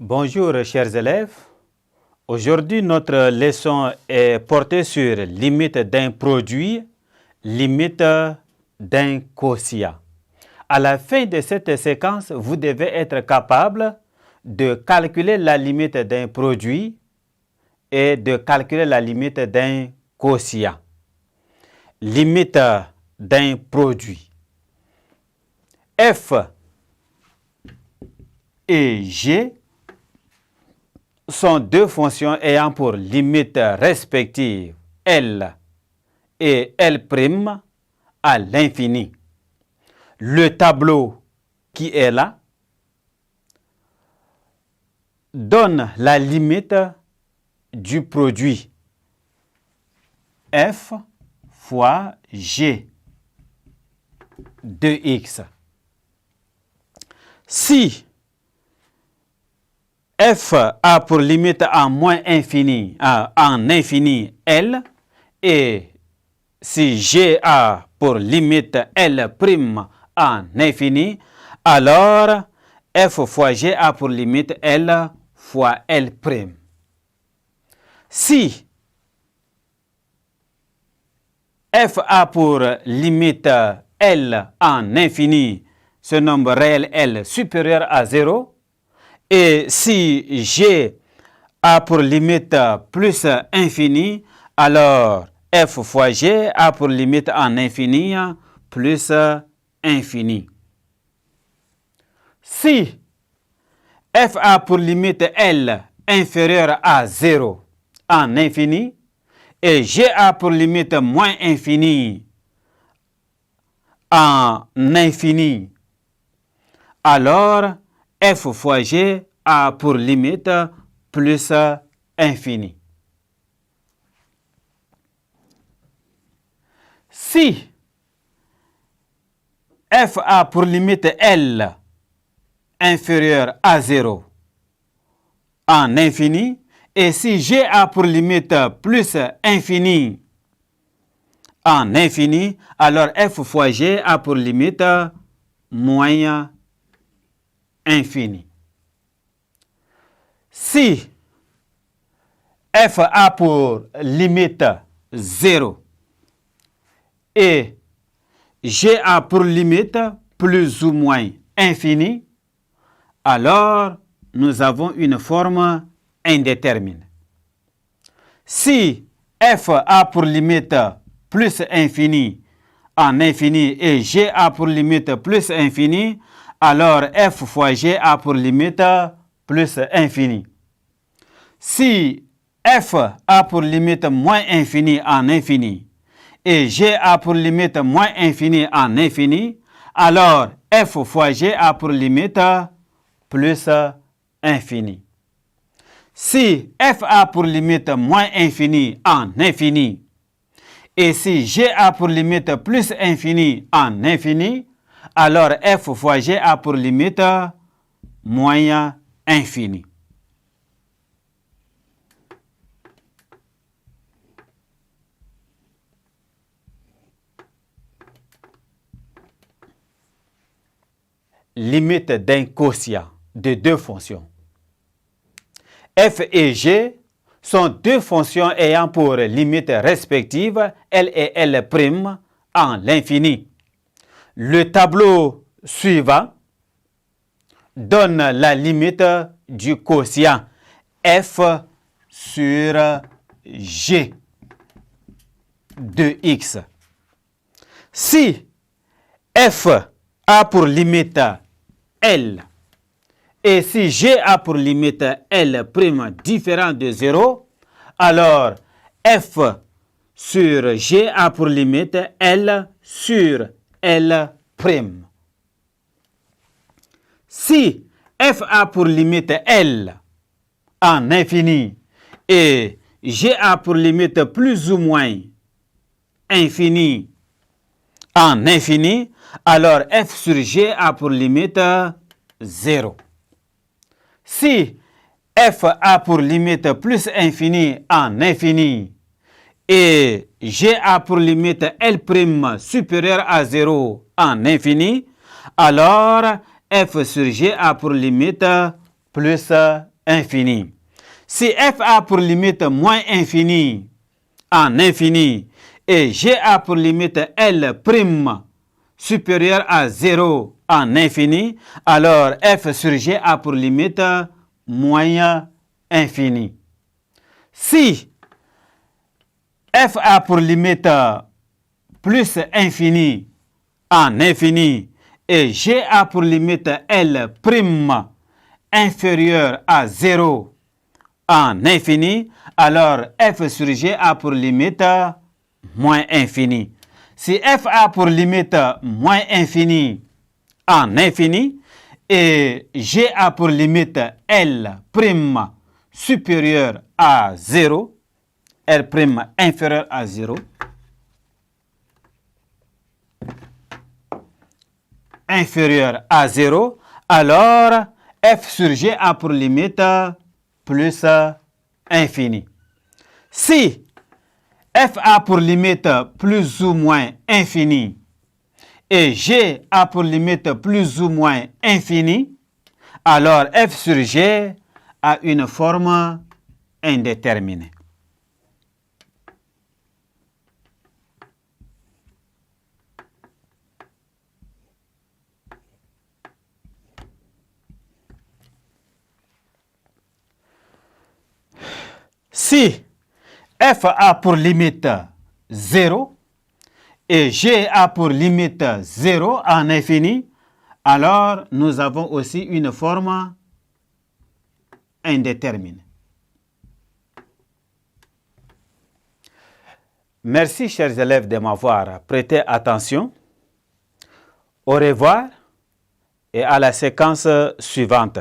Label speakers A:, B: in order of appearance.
A: Bonjour chers élèves. Aujourd'hui, notre leçon est portée sur limite d'un produit, limite d'un quotient. À la fin de cette séquence, vous devez être capable de calculer la limite d'un produit et de calculer la limite d'un quotient. Limite d'un produit. F et G sont deux fonctions ayant pour limite respective L et L' à l'infini. Le tableau qui est là donne la limite du produit F fois G de X. Si F a pour limite en moins infini, en infini L, et si G a pour limite L' en infini, alors F fois G a pour limite L fois L'. Si F a pour limite L en infini, ce nombre réel L supérieur à 0, et si G a pour limite plus infini, alors F fois G a pour limite en infini plus infini. Si F a pour limite L inférieure à 0 en infini, et G a pour limite moins infini en infini, alors F fois G a pour limite plus infini. Si F a pour limite L inférieure à 0 en infini, et si G a pour limite plus infini en infini, alors F fois G a pour limite moins infini. Si F a pour limite 0 et G a pour limite plus ou moins infini, alors nous avons une forme indéterminée. Si F a pour limite plus infini en infini et G a pour limite plus infini, alors F fois G a pour limite plus infini. Si F a pour limite moins infini en infini et G a pour limite moins infini en infini, alors F fois G a pour limite plus infini. Si F a pour limite moins infini en infini et si G a pour limite plus infini en infini, alors F fois G a pour limite moins infini. Limite d'un quotient de deux fonctions. F et G sont deux fonctions ayant pour limite respective L et L' en l'infini. Le tableau suivant donne la limite du quotient F sur G de X. Si F a pour limite L et si G a pour limite L' différent de 0, alors F sur G a pour limite L sur L'. Si F a pour limite L en infini et G a pour limite plus ou moins infini en infini, alors F sur G a pour limite 0. Si F a pour limite plus infini en infini et G a pour limite L' supérieur à 0 en infini, alors F sur G a pour limite plus infini. Si f a pour limite moins infini en infini et g a pour limite L' supérieur à 0 en infini, alors f sur g a pour limite moins infini. Si f a pour limite plus infini en infini et g a pour limite L' inférieur à 0 en infini, alors f sur g a pour limite moins infini. Si f a pour limite moins infini en infini et g a pour limite L' supérieur à 0, L' inférieur à 0, inférieur à 0, alors f sur g a pour limite plus infini. Si f a pour limite plus ou moins infini et g a pour limite plus ou moins infini, alors f sur g a une forme indéterminée. Si f a pour limite 0 et g a pour limite 0 en infini, alors nous avons aussi une forme indéterminée. Merci, chers élèves, de m'avoir prêté attention. Au revoir et à la séquence suivante.